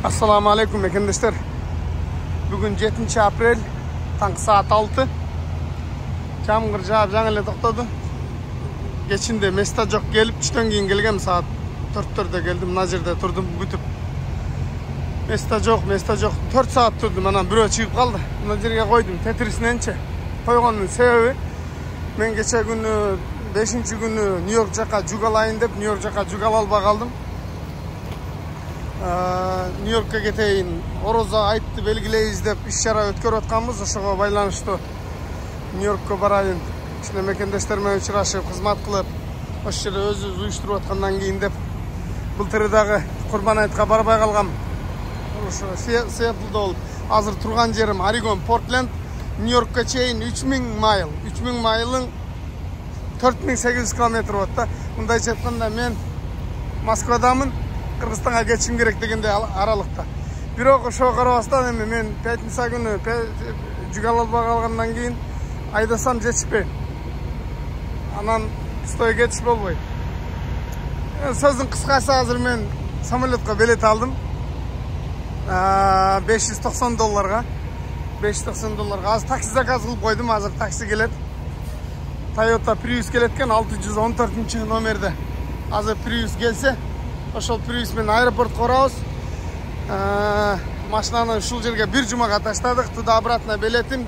Assalamu alaikum arkadaşlar. Bugün 7 aprel, tаңғы saat 6. Жамгыр жаап жаңа эле токтоду. Кечинде места жок келип, түштөн кийин келгем, saat 4-төрдө келдим, мына жерде турдум, күтүп. Места жок. 4 saat турдум, анан бирөө чыгып калды. Мына жерге койдум, тетрисиненчи. Койгондун себеби мен кече күнү 5-күнү Нью-Йорк жака жүк алайын деп, Нью-Йорк жака жүк ала албай калдым. Нью-Йоркка кетейин, орозо айтты белгилейбиз деп иш-чара өткөрүп атканбыз, ошого байланыштуу Нью-Йоркко барайын. Кичине мекендештер менен учурашып, кызмат кылып, ошол жерде өзүбүз уюштуруп аткандан кийин деп былтыры дагы Курбан айтка барбай калгам. Ошо Сиэтлде болуп, азыр турган жерим Орегон, Портленд, Нью-Йоркко чейин 3000 майл. 3000 майлың 4800 километр болот да. Мындайча айтканда мен Москвадамын, Кыргызстанга кетишим керек дегенде аралыкта. Бирок ошого карабастан эми мен пятница күнү жүк ала албай калгандан кийин айдасам жетишпейм. Анан стой кетиш болбойт. Сөздүн кыскасы азыр мен самолетко билет алдым. $590. $590. Азыр такси заказ кылып койдум, азыр такси келет. Toyota Prius келет экен, 614 номерде. Азыр Prius келсе, ошол Prius менен аэропортко барабыз. Машинаны ушул жерге бир жумага таштадык. Туда-обратно билетим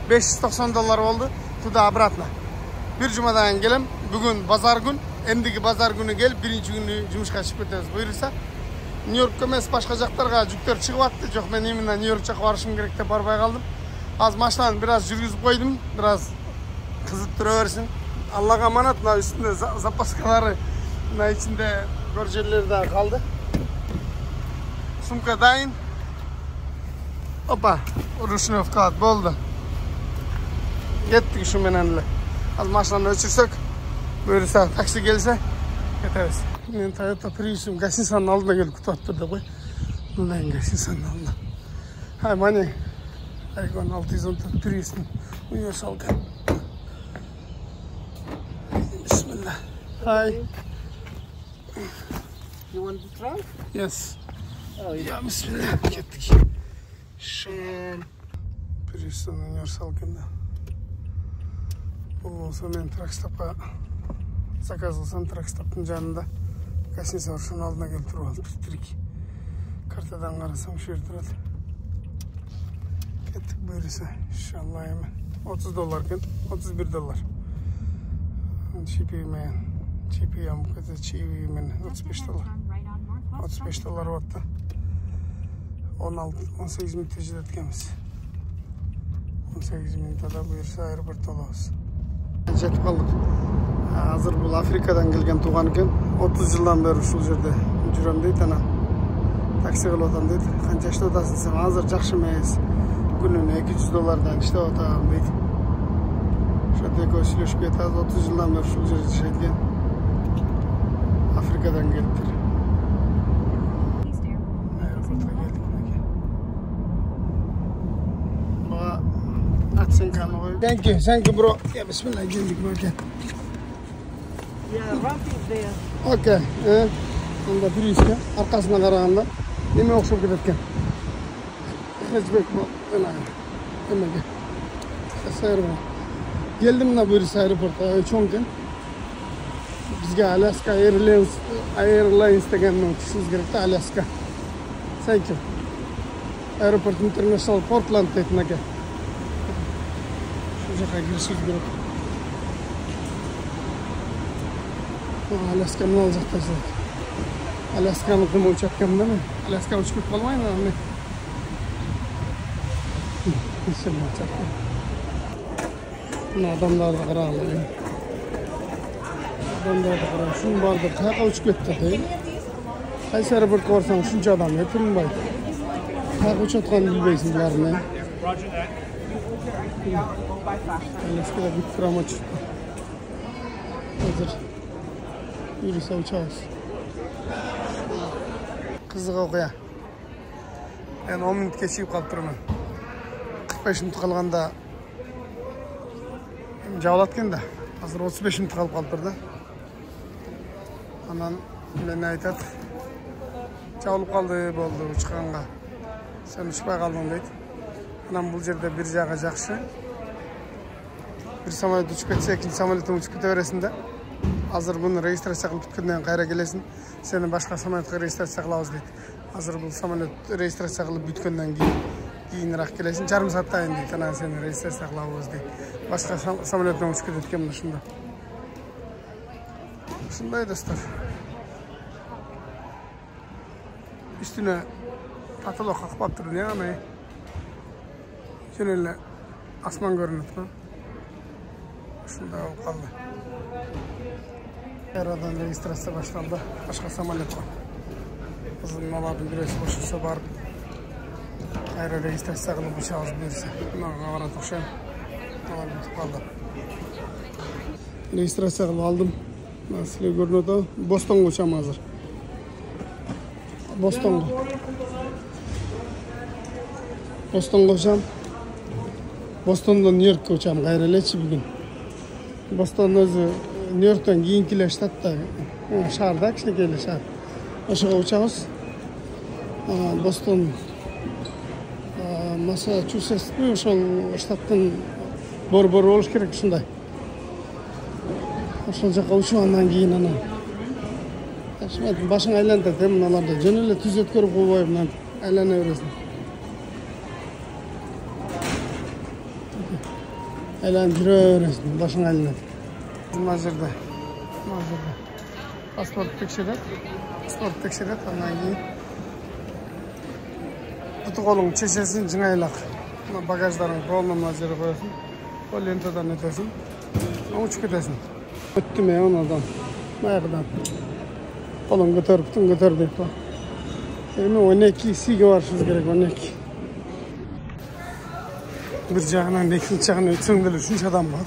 $590 болду. Туда-обратно. Бир жумадан кийин келем. Бүгүн базар күн. Эмдиги базар күнү келип, биринчи күнү жумушка чыгып кетебиз. Буюрса, Нью-Йоркко эмес, башка жактарга жүктөр чыгып атты. Жок, мен именно Нью-Йорк жака барышым керек деп барбай калдым. Азыр машинаны бир аз жүргүзүп койдум. Бир аз кызып тура берсин. Аллага аманат, мына үстүндө запаскалары, мына ичинде көр жерлери да калды. Сумка дайын. Опа, ручной вклад болду. Кеттик ушу менен эле. Азыр машинаны өчүрсөк, буюрса такси келсе, кетебиз. Мен Toyota Prius'um гостиницанын алдына келип күтүп атты кой. Мындай гостиницанын алдына. Хай, мане. Орегон 614 Prius'ун универсал. Bismillah. Hi. You want to try? Yes. Oh, yeah. Ya bismillah. Kettik. Şun. Prius'un универсал кенде. Бул болсо мен тракстопко заказ кылсам, тракстоптун жанында гостиница бар, шунун алдына келип туруп алып тирик. Картадан карасам ушул жерде турат. Кеттик буюрса, иншалла эми $30 экен, $31. Чипи менен, чипи амкада чипи менен $35. $35 болот да. 18 мүнөттө жетет экенбиз. 18 мүнөттө буюрса аэропортто болобуз. Жетип калдык. Азыр бул Африкадан келген тууган экен. 30 жылдан бери ушул жерде жүрөм дейт, анан такси кылып атам дейт. Канча иштеп атасың десем, азыр жакшы эмес. Күнүнө $200 иштеп атам дейт. Ошондой экөө сүйлөшүп кетебиз. 30 жылдан бери ушул жерде жашайт экен. Африкадан келиптир. Аэропортко келдик мынакей. Бага оценканы коюп. Thank you bro. Ya bismillah, geldik mükemmel. Yeah, ramp is there. Okay. Bunda Prius'ka arkasına karaganda neme okşop ketкен. Hatchback bu. Emege. Sayırma. Geldim mına buyursa aeroporta çoğunken. Bizge Alaska Airlines deganni o'tishimiz kerak-da, Alaska. Thank you. Aeroport International Portland deydi aka. Shu yoqqa kirishimiz kerak. Alaska'nın alacak taşlar. Alaska'nın kımı uçakkan değil mi? Alaska uçup kalmayın mı? İnşallah uçakkan. Bunu adamlar da kırar. Adamlar da kırar. Şunun vardır. Kayaka uçup etti değil. Kaysa aeroport'a varsan şunca adam hepinin baydı. Kayaka uçatkanı bilmeysin var ne? Alaska'da bir frama çıktı. Hazır. Yürüse uçağız. Kızık okuya. Ben 10 minut geçip kalıp durmam. 45 minut kalganda jabılatken de. Hazır 35 minut kalıp durdu. Anan ben aytat. Жабылып калды болду учканга. Sen uçpay kaldın deydi. Anam bu yerde bir jağı жақсы. Bir samolyot uçup ketse, ikinci samolyotun uçup kete veresin de. Hazır bunu registrasiya kılıp bitkenden kayra gelesin. Seni başka samolyotga registrasiya kılabız deydi. Hazır bu samolyot registrasiya kılıp bitkenden keyinroq gelesin. Жарым saattayın deydi. Ana seni registrasiya kılabız deydi. Başka samolyotdan uçup ketken de şunda. Şunday dostlar. Üstüne patolog kakıp durun ya ama şöyle asman görünüp lan. Şunda kaldı. Aradan registrasiya başlandı. Başka samolyot var. Kızın aladın birisi boşursa barıp ayrı registrasiya kılıp bir şahıs verirse. Buna kavarat okşayım. Alalım kaldı. Registrasiya kılıp aldım. Nasıl görünüyor? Boston'a uçam hazır. Boston'a. Boston'a uçam. Boston'dan New York'a uçam. Gayreleçi bugün. Boston özü New York'tan keyinkiler ştatta şarda kişilikeli şar. Aşağı uçağız. Boston Massachusetts ошол штаттын бор болуш керек ушундай. Ошол жака учугандан кийин анан башың айлантат мыналарды жөн эле түз өткөрүп койбой мына айлана бересиң. Айланып жүрө бересиң, башың айланат. Мына жерде паспорт текшерет, андан кийин буту колуң чечесин жыңайлак. Мына багаждарың полный мына жерге коесуң. Ол лентадан өтөсүң. Учуп кетесиң. Өттүм онадан, аягынан. Kolun götürdük bu. Yani 12 siga varışımız gerek 12. Bir jağından ikinci jağına ötsöngdür üçüncü adam var.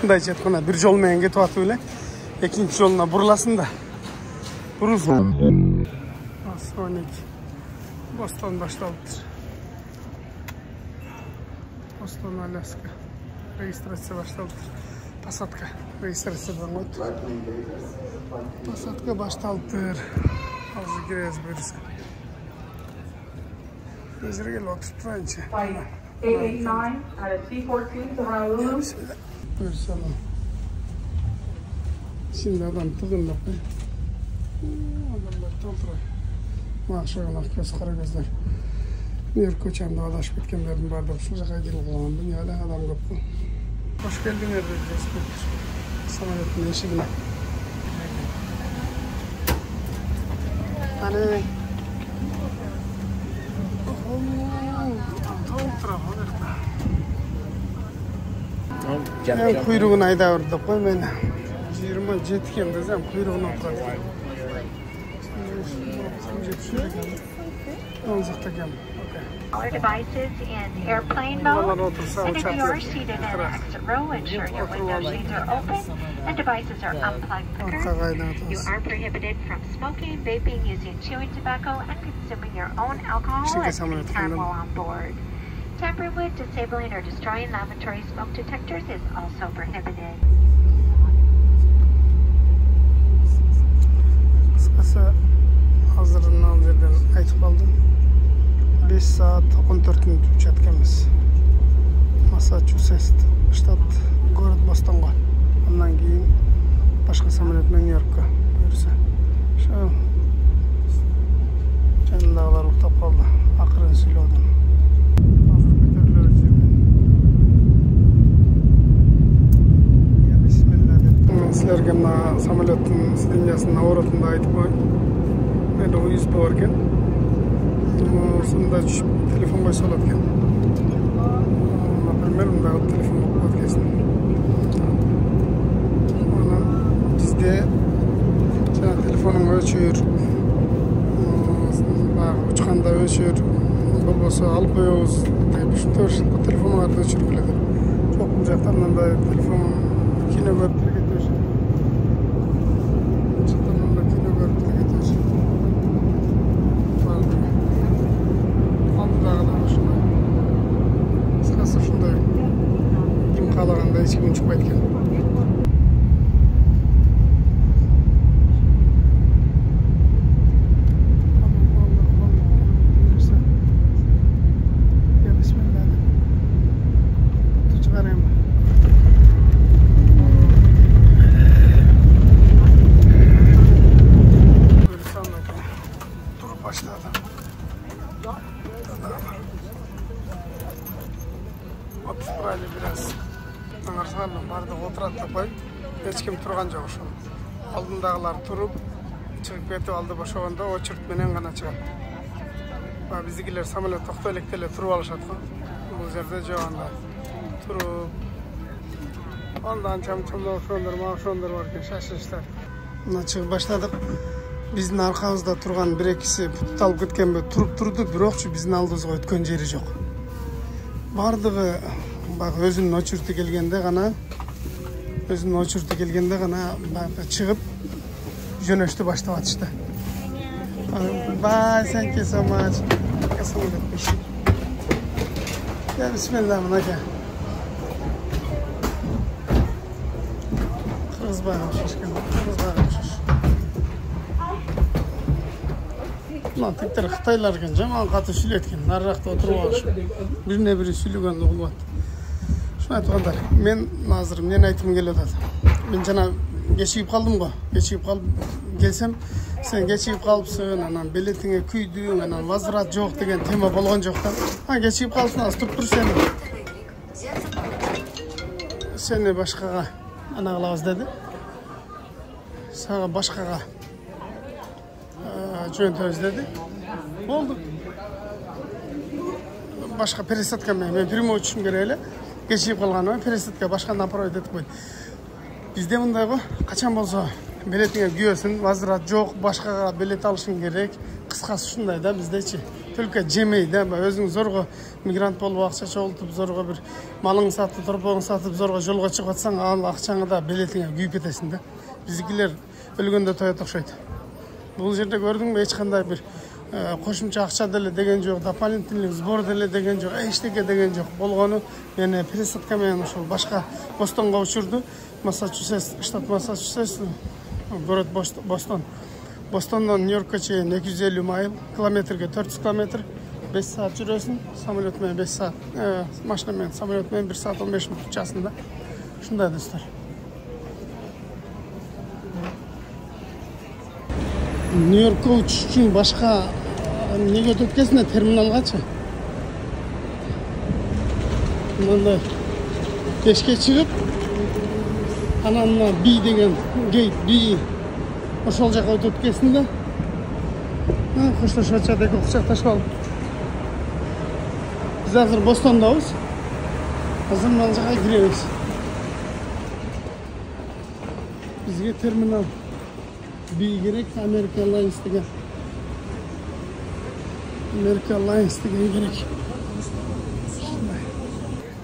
Bunday jetkana bir jol menен ketip atıp эле экинчи жолуна буруlasın da. Burulsun. 12. Boston başlalıptır. Boston, Alaska. Registrasiya başlalıptır. Pasatka registrasiyadan ötüp. Pasatka başlalıptır. Hazır gireriz böylesi. Nezire gel bakıp turayınca. 889 out of C14 to Honolulu. Böylesi alalım. Şimdi adam tıkınlık. Adamlar tolturay. Maşallah göz kara gözler. New York uçağımda adashıp ketkenlerden barda şu jaka gelip kalan dünyada adam köp. Hoş geldin Erdoğan. Samolyotun eşigine. Hani tavuk tarafı nerede? Ben kuyruğunu ayda vurdu koy beni. 27 kem desem kuyruğunu atladı. All devices in airplane mode, and if you are seated in an exit row, ensure your window shades are open and devices are unplugged quicker. You are prohibited from smoking, vaping, using chewing tobacco, and consuming your own alcohol at any time while on board. Tampering with, disabling, or destroying lavatory smoke detectors is also prohibited. Hazırından yerden aytıp aldım. 5 saat 14 minut uçatkanmiz. Massachusetts ştat город Boston'a. Ondan keyin başka samolyot New York'a buyursa. Şu canlılar uçtap kaldı. Akırın silodum. Hazır götürülür жерден. Ya bismillah dedim. Sizlerge mına samolyotun silinyasyny avratında aytıp koyayım. Ben de uyuz borgen. Sonunda telefon koysa olatken. Например, мында телефон болуп кеткен. Анан бизде жана телефонун өчүр, баягы учканда өчүр, болбосо алып коебуз деп ушинтип телефонуңарды өчүргүлө деп. Жок, бул жакта мындай телефон кино көрүп кетеш. Hiç kim çıkmaydı ki. турган жок ошол. Алдындагылар туруп, чыгып кетип алды бошогондо очередь менен гана чыгат. Биздикилер самолет токтой электе эле туруп алышат го. Бул жерде жок анда туруп. Андан чам-чамда ошондор бар экен, шашылыштар. Мына чыгып баштадык. Биздин аркабызда турган бир экиси тутталып кеткенби, туруп турду, бирокчу биздин алдыбызга өткөн жери жок. Бардыгы баягы өзүнүн очереди келгенде гана баягы чыгып жөнөштү баштап атышты. Bye, thank you so much. Ya bismillah mınaka. Kız bağlamışız. Lan tekrar Xitaylar ekan, jaman qatı süйлөткөн. Narraqta oturup alış. Birine biri süйлөгөндө болот. Шуну айткандар. Мен азыр эмнени айтым келип атат. Мен жана кечигип калдым го. Кечигип калып келсем, сен кечигип калыпсың, анан билетиңе күйдүң, анан возврат жок деген тема болгон жок да. Кечигип калсың, астып тур сени башкага ана кылабыз деди. Сага башкага жөнөтөбүз деди. Болду. Башка пересадка мен прямой учушум керек эле. Кечигип калганыма пересадка башка направить этип койду. Бизде мындай го, качан болсо билетиңе күйөсүн, возврат жок, башкага билет алышың керек. Кыскасы ушундай да биздечи. Только жемей да, өзүң зорго мигрант болуп акча чогултуп, зорго бир малың сатып, торпоң сатып, зорго жолго чыгып атсаң, ал акчаңы да билетиңе күйүп кетесиң да. Биздикилер өлгөндө тоет окшойт. Бул жерде көрдүңбү, эч кандай бир кошумча акча деле деген жок, дополнительный сбор деле деген жок, эчтеке деген жок. Болгону мени пересадка менен ошол башка Бостонго учурду. Массачусетс, штат Массачусетс, город Бостон. Бостондон Нью-Йоркко чейин 250 майл, километрге 400 километр, 5 саат жүрөсүн, самолет менен 5 саат, машина менен, самолет менен 1 саат 15 мүнөт учасында. Ушундай достор. Нью-Йоркко учуш үчүн башка эмнеге өткөзсүн, терминалгачы. Мындай кечке чыгып, анан B деген гейт, B ошол жака өтүп кетсин да. Коштошуп атышат, эки кучакташып алып. Биз азыр Бостондобуз. Азыр мына жака киребиз. Бизге терминал B керек, American Airlines деген. American Airlines деген керек.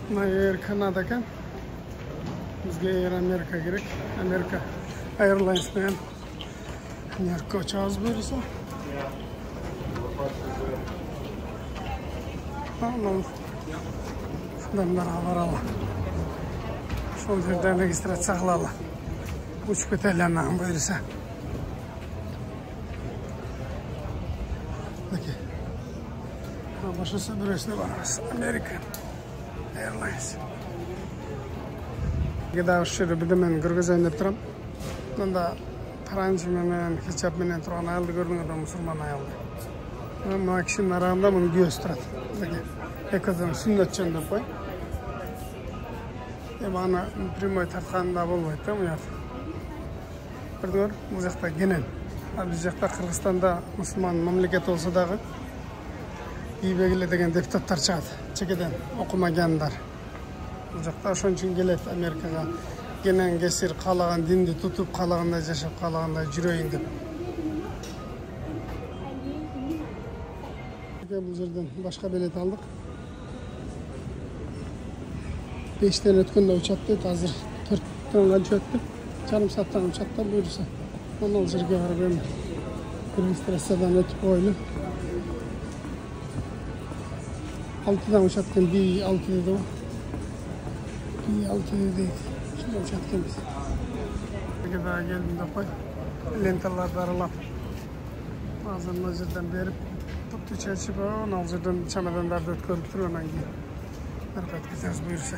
Мына Air Canada экен. Бизге Air America керек. America Airlines менен Нью-Йоркко учабыз буюрса. Анан шундай баралы. Ошол жерде регистрация кылалы. Учуп кетели анан буюрса. Башкасы бирөөсүнө барабыз. American Airlines. Геда ошол бирдемени көргөзөйүн деп турам. Мында паранжы менен, хичап менен турган аялды көрдүң да, мусулман аялды. Мына кишинин арагында мунун күйөөсү турат. Экөөсүн сүннөтчөн деп кой. Аны прямой тартканда болбойт да, муят. Көрдүңөр, бул жакта кенен. Биз жакта Кыргызстанда мусулман мамлекет болсо дагы Ийбегиле деген депутаттар чыгат. Чекеден окумагандар. Бул жакта ошон үчүн келет Америкага. Кенен кесир каалаган динди тутуп, каалагандай жашап, каалагандай жүрөйүн деп. Бул жерден башка билет алдык. 5тен өткөндө учат дейт, азыр 4төн канча өттү. Жарым сааттан учат да буюрса. Анан жерге барып эми регистрациядан өтүп койлу. 6'dan uçatken B6 dedi o. B6 dedi. Şunu uçatken biz. Bir daha geldim de koy. Lentalarda aralap. Bazen nazırdan berip tuttu çelçip o. Nazırdan çamadanlarda ötkörüp duruyor ondan giyin. Hareket gideceğiz buyursa.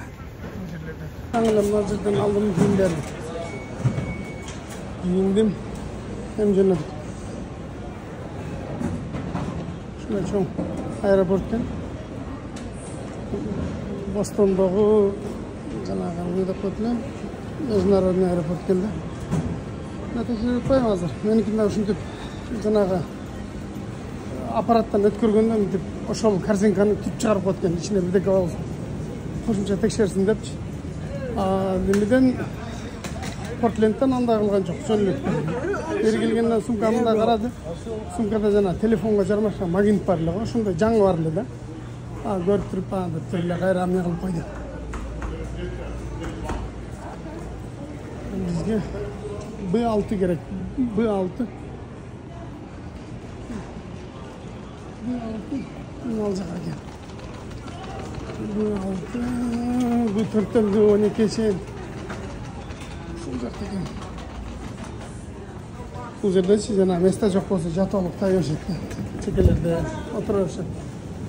Anılım nazırdan aldım giyinlerim. Giyindim. Hem cennet. Şuna çoğun aeroportken. Boston'dagı жанагы уйда көтүнөн международный аэропорт келди. Tekrar koyayım hazır. Menikinden ушинтип жанагы аппараттан өткөргөндөн мынтип ошол корзинканы түп чыгарып коет экен, ичине бирдеке болсо. Кошумча текшерсин депчи. Немеден Портлендтен андай кылган жок, жөнөп. Бери келгенден сумканы да карады. Сумкада жана телефонго жармашкан магнит бар эле, ошондой жаңы бар эле да. Көрүп туруп деп эле кайра эмне кылып койду. Бизге B6 керек. B6. Al жака экен. B6. B4-тен B12 чейин. Ушул жакта экен. Бул жердечи жана место жок болсо жатып алып тай беришет. Чекелерде отура беришет.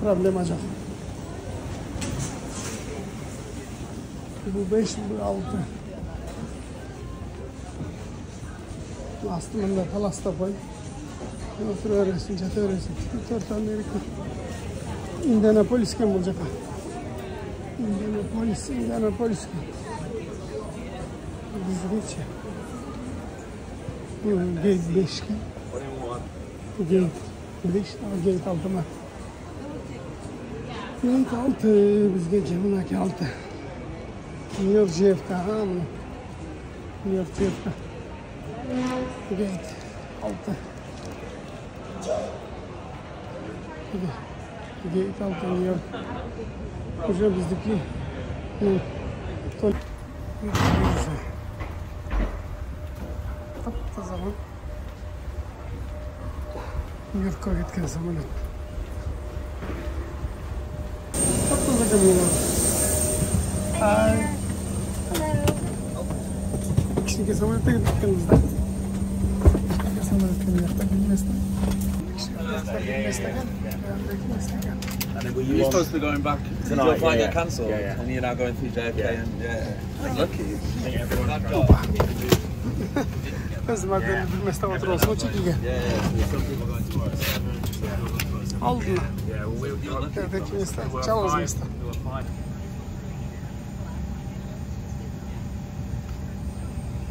Проблема жок. B5, B6. Астымында таласта қой. Отыр өресін, жата өресін. Төрт Америка. Индианаполиске бұл жаққа. Индианаполиске. Біздігече. Гейт 5-ке. Гейт 5, гейт 6-ма. Гейт 6, бізгече, мұнаке 6. Нью-Йорк JFK, мұна. Нью-Йорк JFK. Gate 6. Gate 6 New-York. Уже bizdeki zaman New-York'a gitken samolyot. Taptaza kamyon. İkişinki samolyota gitkenizde. You're supposed to be going back tonight. Your flight get cancelled, and you're now going through JFK. And lucky. Bizim adını bilmezse oturursun, o çekilge. Aldın mı? Evdeki mesle, çalız mesle.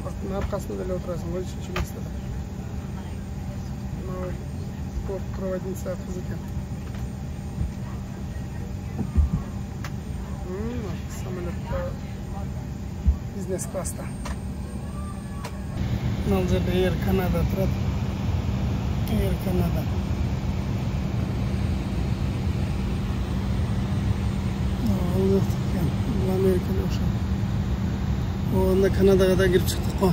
Portun arkasında öyle oturasın, o üçüncü meslede. Порт проводница языка. Самолет бизнес-класста. Налжада Air Canada турат. Air Canada. Бұл Америкада ошо. Онда Канадага да кирип чыктык го.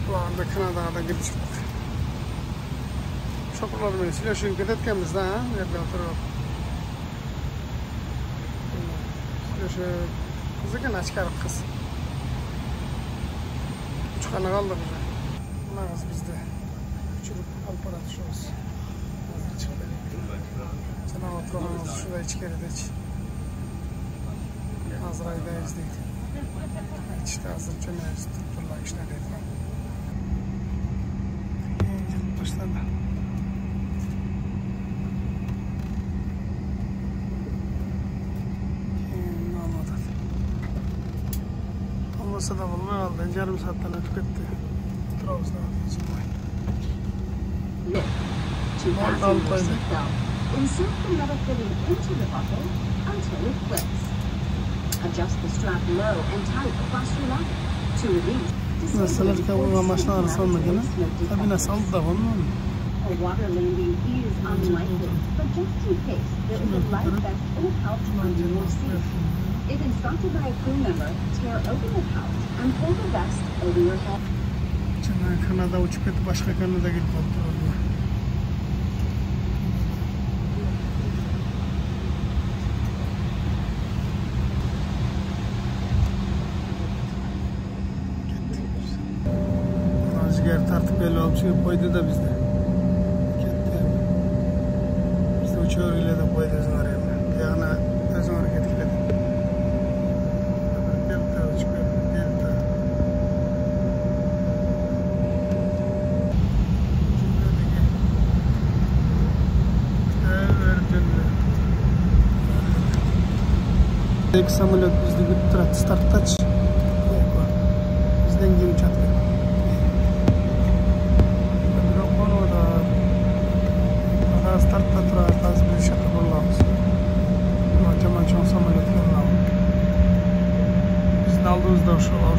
Онда Канадага да кирип чыктык. Şokurlar beni silahşın ketetkemiz daha nerede oturup silahşı kızıken açkarıp kız uçkanı kaldı bize buna kız bizde uçurup alpara düşüyoruz hazır çıktı sana oturağımız şurada içkeride iç hazır aydayız değil içte hazır çömeyiz tutturlar işleriydi başladı. Olmasa da bulma kaldı. Yarım saatten ötüp etti. Turabız da vardı. Insert the metal fitting into the buckle until it clicks. Adjust the strap low and tight across your leg. To release, Mesela bu maşına arası olmadığını tabi nasıl aldı da bunu mu? a water landing is unlikely, but just in case, there is a life vest in a pouch under your seat. If instructed by a crew member, tear open the pouch and pull the vest over your head. Çana Kanada uçup etti, başka Kanada gelip oldu. Azıcık tartıp belli olup çıkıp koydu da bizde. Bizde uçuyor ile de koydu özün oraya. Yağına özün oraya etkiledi. Самолет bizde bir start touch. Bizden geri uçak.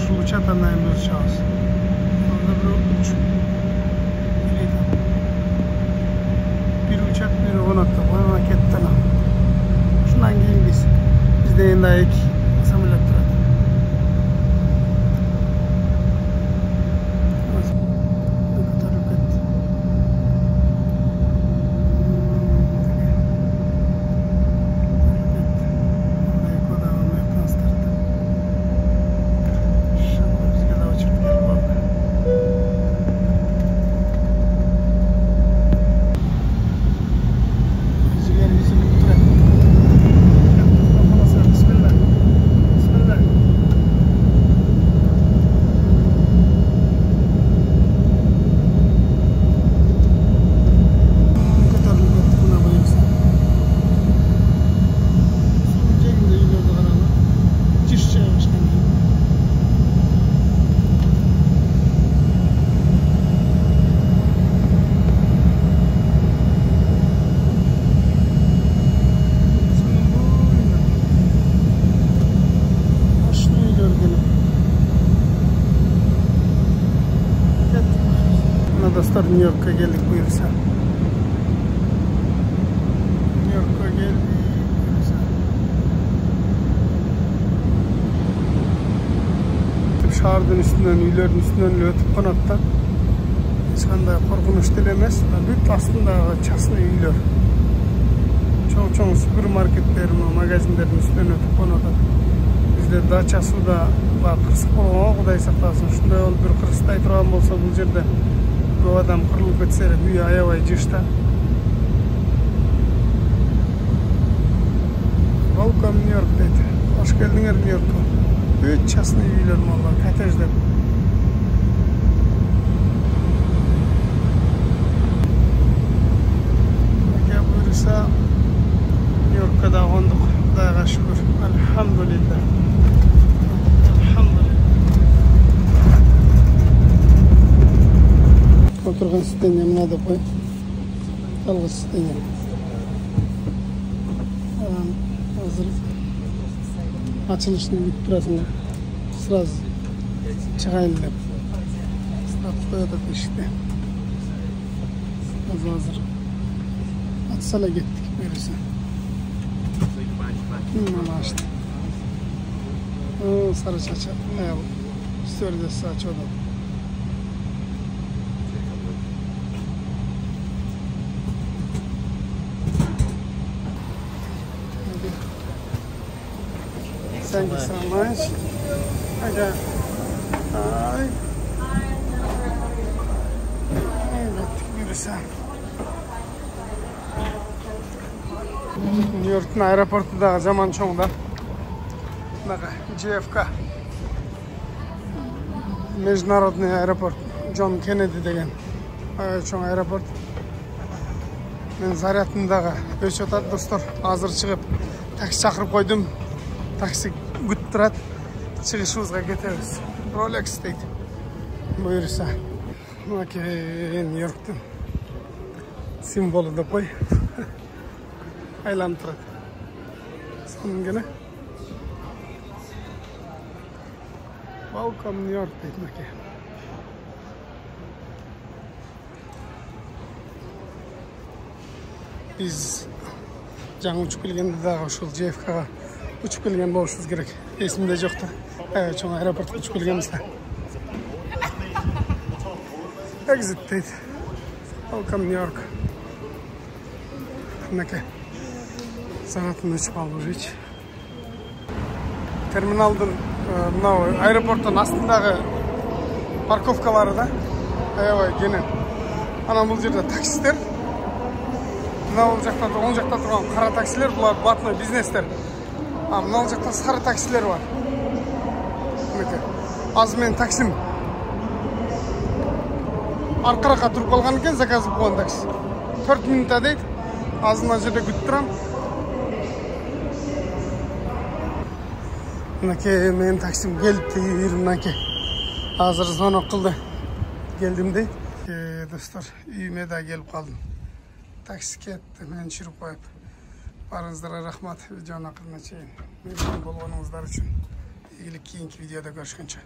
ушул учаттан біз шығамыз. Онда бір үч bir uçak bir onatты. Ona кетті ана. Шунан кейін бізде енді екі самолет тұрады. Көтеріліп кетті. Dostlar, Nyu-York'a geldik buyursa. Nyu-York'a geldik buyursa. Şehirden üstünden, üylerin üstünden ötüp konakta. Hiç qanday korkunç değil emas. Büyük aslında частный üyler. Çoğun süpermarketlerin, magazinlerin üstünden ötüp konakta. Bizde dacha suda qırсық болған, Құдай сақтасын. Şunday ol bir qırыстay тұрған болса бұл жерде bu adam kırılıp etse büyü ayavay cışta. Welcome New York dedi. Hoş geldiniz New York'a. Büyük частный üyler valla, kottejler. Peki buyursa New York'a da qonduk. Xudoga şükür. Elhamdülillah. Oturgan sistemden mınada koy. Algı sistemden. Hazır. Açılışını bitip durasın. Sırası çıkayım dep. Sırası koyadık işte. Hazır. Atsala gittik böylese. Bunu açtı. Sarı çaça. Stewardess açı oda. Thank you so much. Okay. Hi. Evet, güzel. New York'un aeroportunda zaman çoğunda. JFK. Международный аэропорт. John Kennedy деген çoğun aeroport. Men Zaryatınдағы өшіп атады достар. Азыр шығып такси шақырып қойдым. Такси күтіп тұрады. Шығышымызға кетеміз. Rolex дейді. Бұйырса. Нью-Йорктың символы деп қой. Айланып тұрады. Соның гені. Welcome New York дейді мәке. Biz жаңа ұшып келгенде дағы ошол JFK-ға ұшып келген болушубуз керек. Есімде жоқты. Чоң аэропортқа ұшып келгенбізді. Exit дейді. Welcome New York. Мінеке. Сағатын ұшып алып жүрейінші. Терминалдың аэропорттың астындағы парковкалары да. Аябай кенен. Ана бұл жерде таксистер. Мынау жақта, оң жақта тұрған қара таксилер, бұлар батный бизнестер. Мынау жақта сары таксилер бар. Аз мен таксим. Арқарақа тұрып қалған екен, заказ болған такси. 4 минутта дейді. Азына жерде күтіп тұрам. Мынеке мен таксим келіпті, мынеке. Азыр звонок қылды. Келдім дейді. Достар, үйіме де келіп қалдым. Такси кетті, мен жүріп қойып. Барыңыздарға рахмат, видеоны ақырына шейін. Мейірмен болғаныңыздар үшін. Игілік кейінгі видеода көрішкенше.